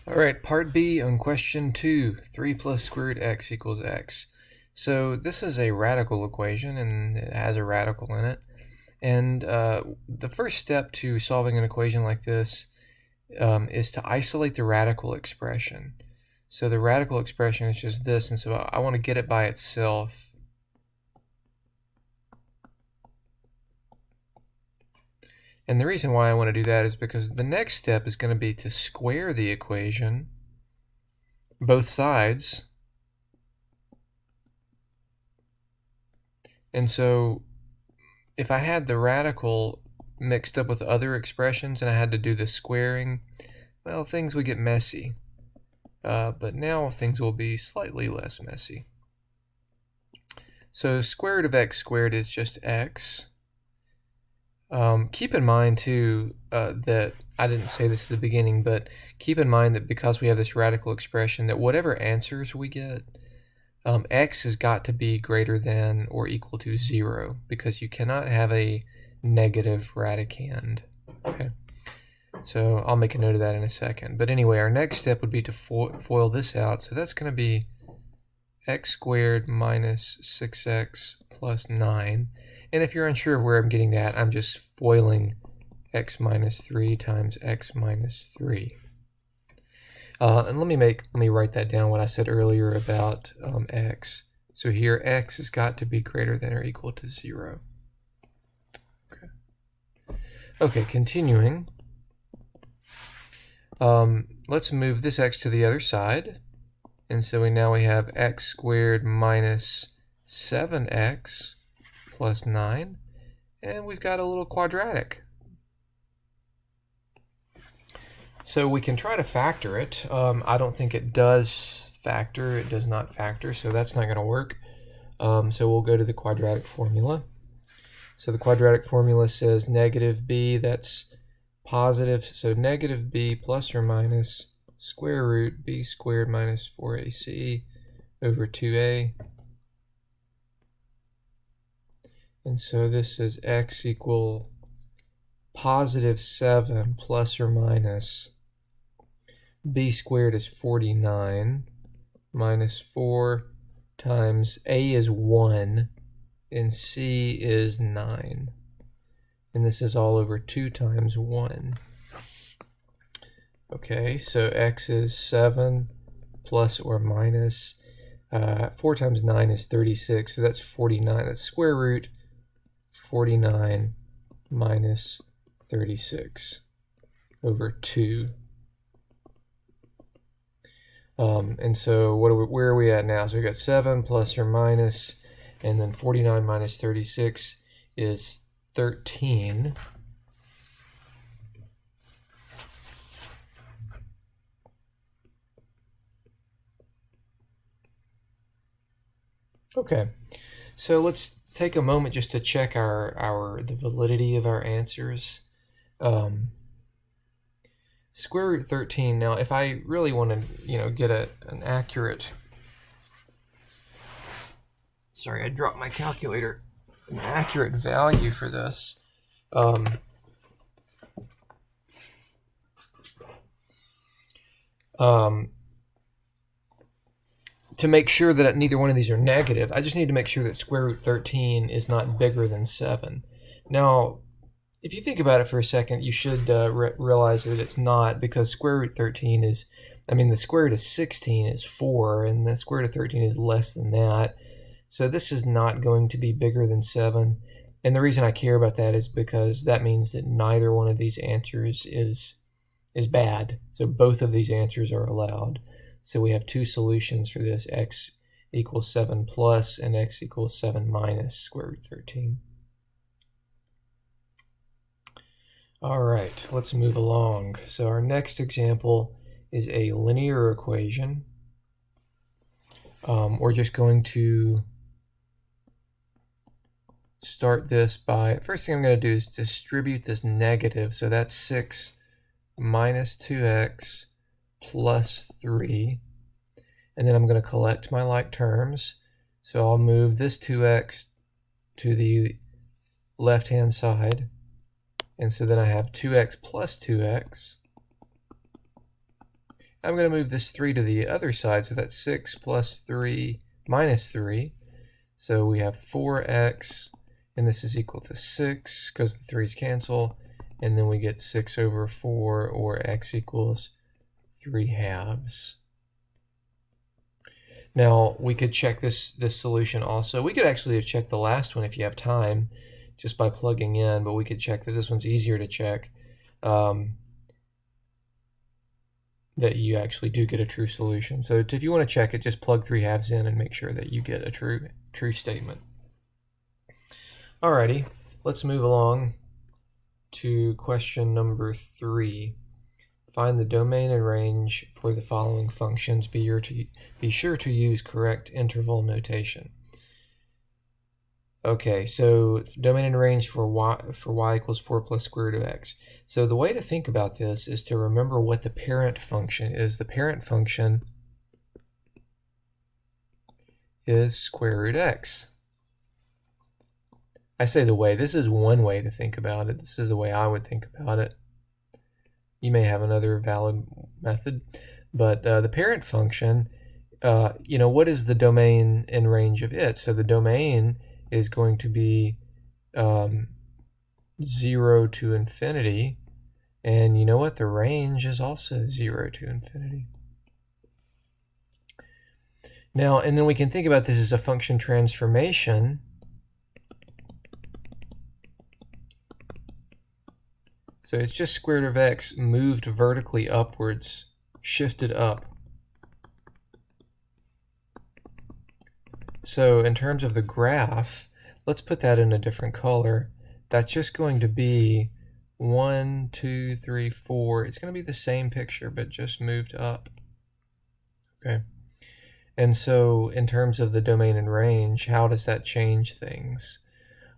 All right, part B on question 2, 3 plus square root x equals x. So this is a radical equation and it has a radical in it. And the first step to solving an equation like this is to isolate the radical expression. So the radical expression is just this, and so I want to get it by itself. And the reason why I want to do that is because the next step is going to be to square the equation, both sides. And so if I had the radical mixed up with other expressions and I had to do the squaring, well, things would get messy. But now things will be slightly less messy. So square root of x squared is just x. Keep in mind too that I didn't say this at the beginning, but keep in mind that because we have this radical expression, that whatever answers we get, x has got to be greater than or equal to 0, because you cannot have a negative radicand. Okay, so I'll make a note of that in a second. But anyway, our next step would be to FOIL this out. So that's going to be x squared minus 6x plus 9. And if you're unsure of where I'm getting that, I'm just FOILing x minus 3 times x minus 3. And let me write that down, what I said earlier about x. So here x has got to be greater than or equal to 0. Okay, continuing. Let's move this x to the other side. And so now we have x squared minus 7x plus 9. And we've got a little quadratic. So we can try to factor it. I don't think it does factor. It does not factor, so that's not going to work. So we'll go to the quadratic formula. So the quadratic formula says negative b, that's positive, so negative b plus or minus square root b squared minus 4ac over 2a. And so this is x equal positive 7 plus or minus b squared is 49 minus 4 times a is 1 and c is 9. And this is all over 2 times 1. Okay, so x is 7 plus or minus 4 times 9 is 36, so that's 49. That's square root 49 minus 36 over 2. And so where are we at now? So we got 7 plus or minus, and then 49 minus 36 is 13. Okay, so let's take a moment just to check the validity of our answers. Square root 13. Now, if I really want to, get an accurate. Sorry, I dropped my calculator. An accurate value for this. To make sure that neither one of these are negative, I just need to make sure that square root 13 is not bigger than 7. Now, if you think about it for a second, you should realize that it's not, because square root 13 is, the square root of 16 is 4, and the square root of 13 is less than that. So this is not going to be bigger than 7. And the reason I care about that is because that means that neither one of these answers is bad. So both of these answers are allowed. So we have two solutions for this, x equals 7 plus and x equals 7 minus square root 13. All right, let's move along. So our next example is a linear equation. We're just going to start this by, first thing I'm going to do is distribute this negative. So that's 6 minus 2x plus 3. And then I'm going to collect my like terms. So I'll move this 2x to the left-hand side. And so then I have 2x plus 2x. I'm going to move this 3 to the other side, so that's 6 plus 3 minus 3. So we have 4x, and this is equal to 6, because the 3's cancel, and then we get 6 over 4, or x equals 3/2. Now, we could check this solution also. We could actually have checked the last one if you have time, just by plugging in, but we could check that this one's easier to check, that you actually do get a true solution. So if you want to check it, just plug 3/2 in and make sure that you get a true statement. Alrighty, let's move along to question number 3. Find the domain and range for the following functions. Be sure to use correct interval notation. Okay, so domain and range for y equals 4 plus square root of x. So the way to think about this is to remember what the parent function is. The parent function is square root x. I say the way, this is one way to think about it. This is the way I would think about it. You may have another valid method, but the parent function, what is the domain and range of it? So the domain is going to be 0 to infinity, and you know what? The range is also 0 to infinity. Now, and then we can think about this as a function transformation. So it's just square root of x moved vertically upwards, shifted up. So in terms of the graph, let's put that in a different color. That's just going to be 1, 2, 3, 4. It's going to be the same picture, but just moved up. Okay. And so in terms of the domain and range, how does that change things?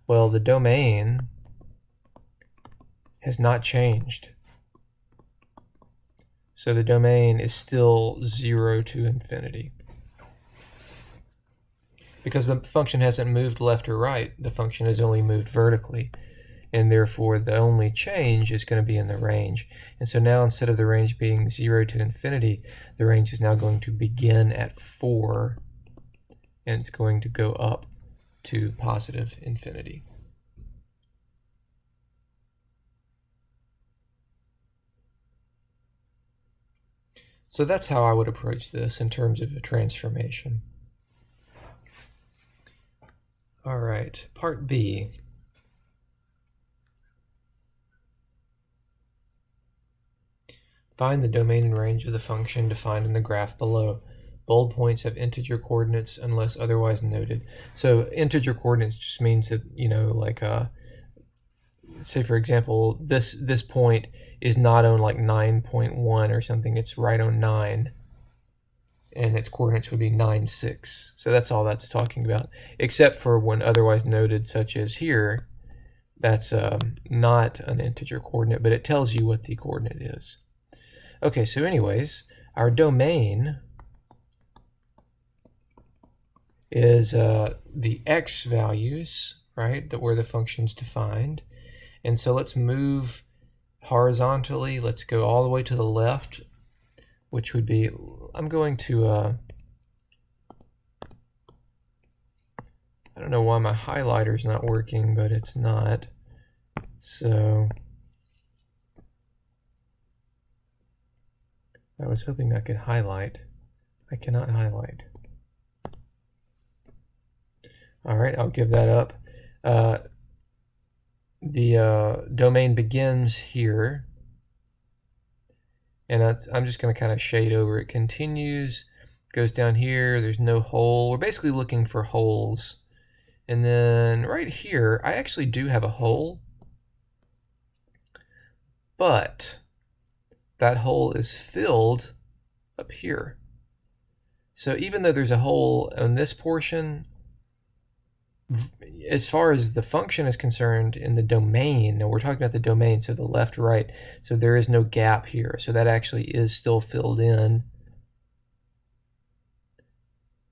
Well, the domain has not changed. So the domain is still 0 to infinity. Because the function hasn't moved left or right, the function has only moved vertically. And therefore the only change is going to be in the range. And so now instead of the range being 0 to infinity, the range is now going to begin at 4, and it's going to go up to positive infinity. So that's how I would approach this in terms of a transformation. All right, part B. Find the domain and range of the function defined in the graph below. Bold points have integer coordinates unless otherwise noted. So integer coordinates just means that, say for example, this point is not on like 9.1 or something, it's right on 9. And its coordinates would be 9, 6. So that's all that's talking about, except for when otherwise noted, such as here, that's not an integer coordinate, but it tells you what the coordinate is. Okay, so anyways, our domain is the x values, right, that where the function's defined. And so let's move horizontally. Let's go all the way to the left, which would be, I'm going to, I don't know why my highlighter's not working, but it's not. So I was hoping I could highlight. I cannot highlight. All right, I'll give that up. The domain begins here, and I'm just going to kind of shade over it. Continues, goes down here, there's no hole. We're basically looking for holes. And then right here, I actually do have a hole, but that hole is filled up here. So even though there's a hole on this portion, as far as the function is concerned in the domain, and we're talking about the domain, so the left, right, so there is no gap here. So that actually is still filled in.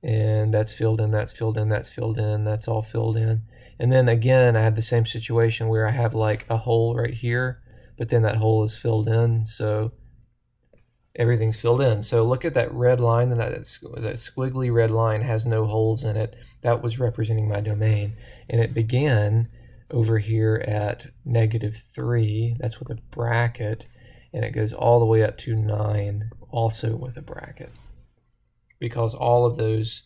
And that's filled in, that's filled in, that's filled in, that's all filled in. And then again, I have the same situation where I have like a hole right here, but then that hole is filled in. So everything's filled in. So look at that red line, and that squiggly red line has no holes in it. That was representing my domain. And it began over here at -3, that's with a bracket, and it goes all the way up to 9, also with a bracket. Because all of those,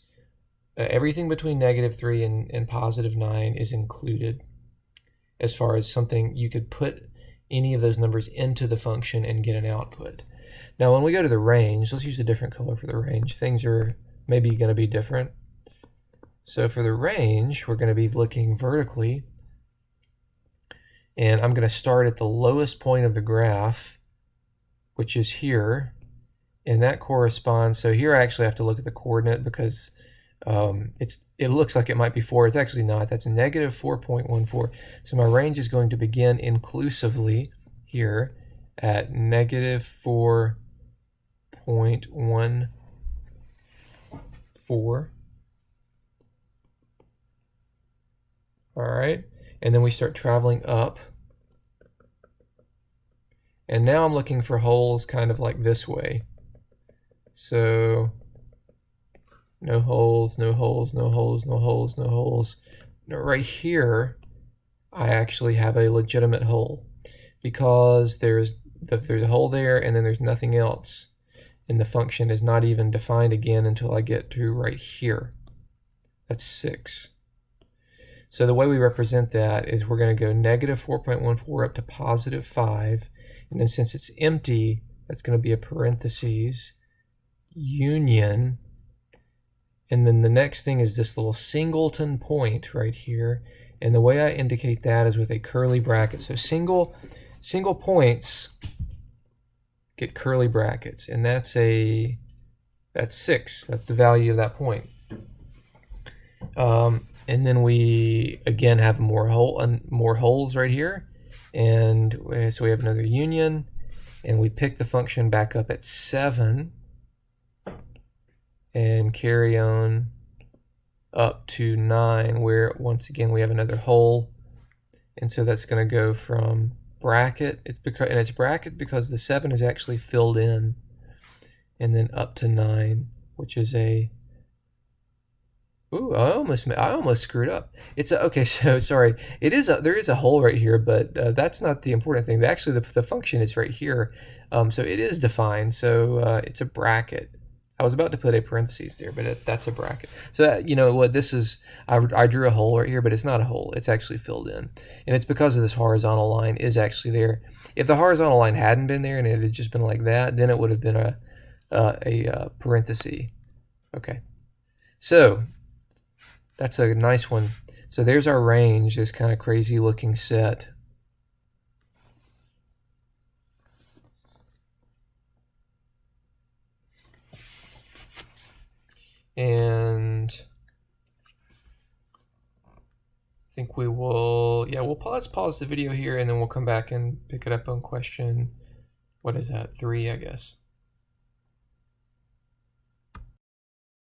everything between -3 and +9 is included as far as something you could put any of those numbers into the function and get an output. Now when we go to the range, let's use a different color for the range. Things are maybe going to be different. So for the range, we're going to be looking vertically, and I'm going to start at the lowest point of the graph, which is here, and that corresponds, so here I actually have to look at the coordinate because it looks like it might be 4. It's actually not. That's -4.14. So my range is going to begin inclusively here at -4.14. All right, and then we start traveling up. And now I'm looking for holes kind of like this way. So no holes, no holes, no holes, no holes, no holes. Now right here, I actually have a legitimate hole because there's a hole there and then there's nothing else. And the function is not even defined again until I get to right here. That's 6. So the way we represent that is we're going to go -4.14 up to +5. And then since it's empty, that's going to be a parentheses, union. And then the next thing is this little singleton point right here. And the way I indicate that is with a curly bracket. So single points get curly brackets. And that's 6. That's the value of that point. And then we again have more holes right here, and so we have another union, and we pick the function back up at 7 and carry on up to 9, where once again we have another hole, and so that's going to go from bracket. It's bracket because the 7 is actually filled in, and then up to 9, which is a ooh, I almost screwed up. Okay, so sorry. There is a hole right here, but that's not the important thing. Actually, the function is right here, so it is defined. So it's a bracket. I was about to put a parentheses there, but that's a bracket. So that, you know what this is? I drew a hole right here, but it's not a hole. It's actually filled in, and it's because of this horizontal line is actually there. If the horizontal line hadn't been there and it had just been like that, then it would have been a parenthesis. Okay, so that's a nice one. So there's our range, this kind of crazy looking set. And I think we will, let's pause the video here and then we'll come back and pick it up on question, what is that, 3, I guess.